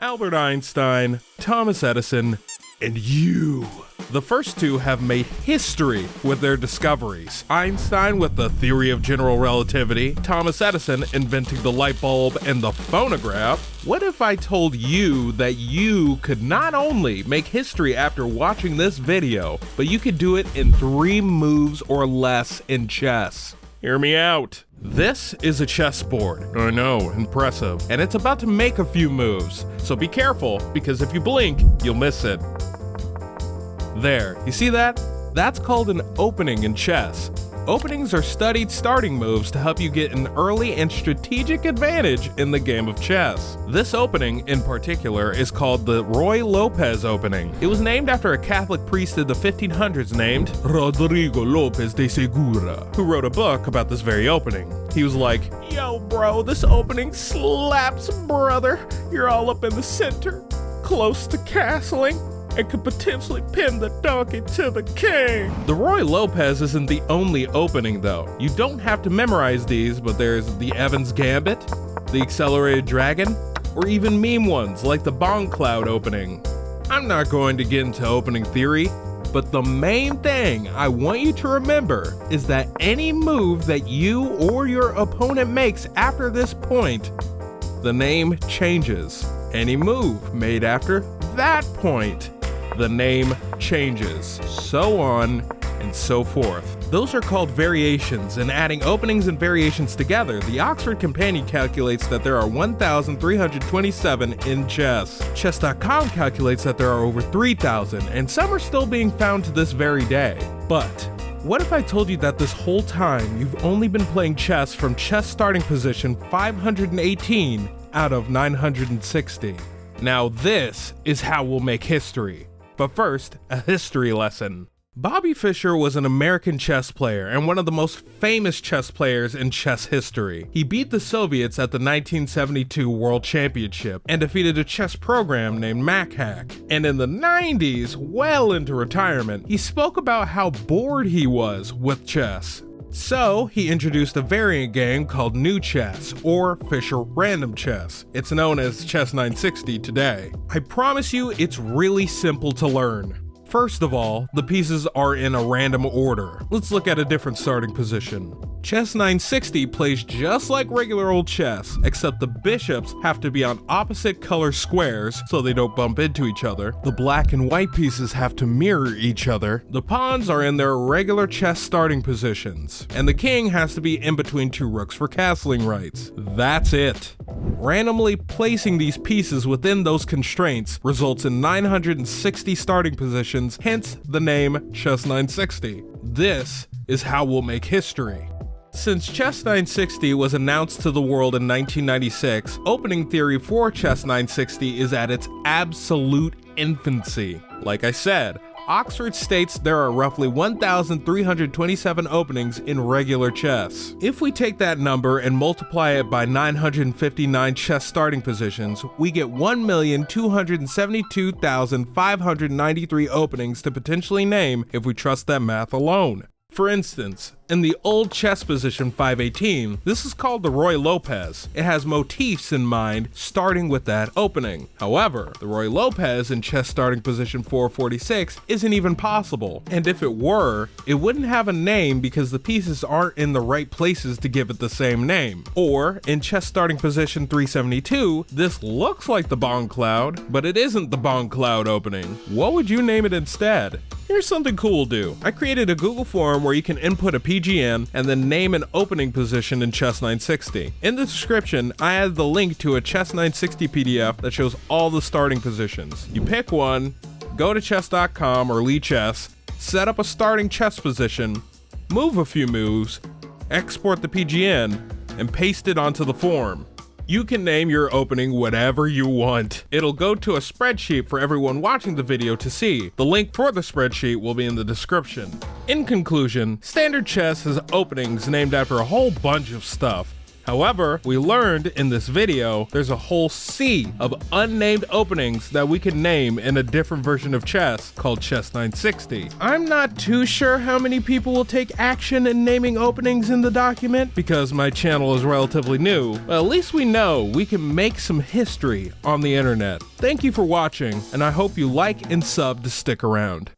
Albert Einstein, Thomas Edison, and you. The first two have made history with their discoveries. Einstein with the theory of general relativity, Thomas Edison inventing the light bulb and the phonograph. What if I told you that you could not only make history after watching this video, but you could do it in 3 moves or less in chess? Hear me out. This is a chessboard. I know, impressive. And it's about to make a few moves, so be careful, because if you blink, you'll miss it. There, you see that? That's called an opening in chess. Openings are studied starting moves to help you get an early and strategic advantage in the game of chess. This opening, in particular, is called the Ruy Lopez opening. It was named after a Catholic priest in the 1500s named Rodrigo Lopez de Segura, who wrote a book about this very opening. He was like, "Yo bro, this opening slaps, brother. You're all up in the center, close to castling, and could potentially pin the donkey to the king." The Ruy Lopez isn't the only opening though. You don't have to memorize these, but there's the Evans Gambit, the Accelerated Dragon, or even meme ones like the Bongcloud Opening. I'm not going to get into opening theory, but the main thing I want you to remember is that any move that you or your opponent makes after this point, the name changes. Any move made after that point, the name changes, so on and so forth. Those are called variations, and adding openings and variations together, the Oxford Companion calculates that there are 1,327 in chess. Chess.com calculates that there are over 3,000, and some are still being found to this very day. But what if I told you that this whole time you've only been playing chess from chess starting position 518 out of 960? Now this is how we'll make history. But first, a history lesson. Bobby Fischer was an American chess player and one of the most famous chess players in chess history. He beat the Soviets at the 1972 World Championship and defeated a chess program named MacHack. And in the 90s, well into retirement, he spoke about how bored he was with chess. So, he introduced a variant game called New Chess, or Fischer Random Chess. It's known as Chess 960 today. I promise you, it's really simple to learn. First of all, the pieces are in a random order. Let's look at a different starting position. Chess 960 plays just like regular old chess, except the bishops have to be on opposite color squares so they don't bump into each other. The black and white pieces have to mirror each other. The pawns are in their regular chess starting positions, and the king has to be in between 2 rooks for castling rights. That's it. Randomly placing these pieces within those constraints results in 960 starting positions, hence the name Chess 960. This is how we'll make history. Since Chess 960 was announced to the world in 1996, opening theory for Chess 960 is at its absolute infancy. Like I said, Oxford states there are roughly 1,327 openings in regular chess. If we take that number and multiply it by 959 chess starting positions, we get 1,272,593 openings to potentially name if we trust that math alone. For instance, in the old chess position 518, this is called the Ruy Lopez. It has motifs in mind starting with that opening. However, the Ruy Lopez in chess starting position 446 isn't even possible, and if it were, it wouldn't have a name because the pieces aren't in the right places to give it the same name. Or, in chess starting position 372, this looks like the Bongcloud, but it isn't the Bongcloud opening. What would you name it instead? Here's something cool we'll do. I created a Google form where you can input a PGN and then name an opening position in Chess 960. In the description, I added the link to a Chess 960 PDF that shows all the starting positions. You pick one, go to chess.com or Chess, set up a starting chess position, move a few moves, export the PGN, and paste it onto the form. You can name your opening whatever you want. It'll go to a spreadsheet for everyone watching the video to see. The link for the spreadsheet will be in the description. In conclusion, standard chess has openings named after a whole bunch of stuff. However, we learned in this video there's a whole sea of unnamed openings that we can name in a different version of chess called Chess 960. I'm not too sure how many people will take action in naming openings in the document because my channel is relatively new, but at least we know we can make some history on the internet. Thank you for watching, and I hope you like and sub to stick around.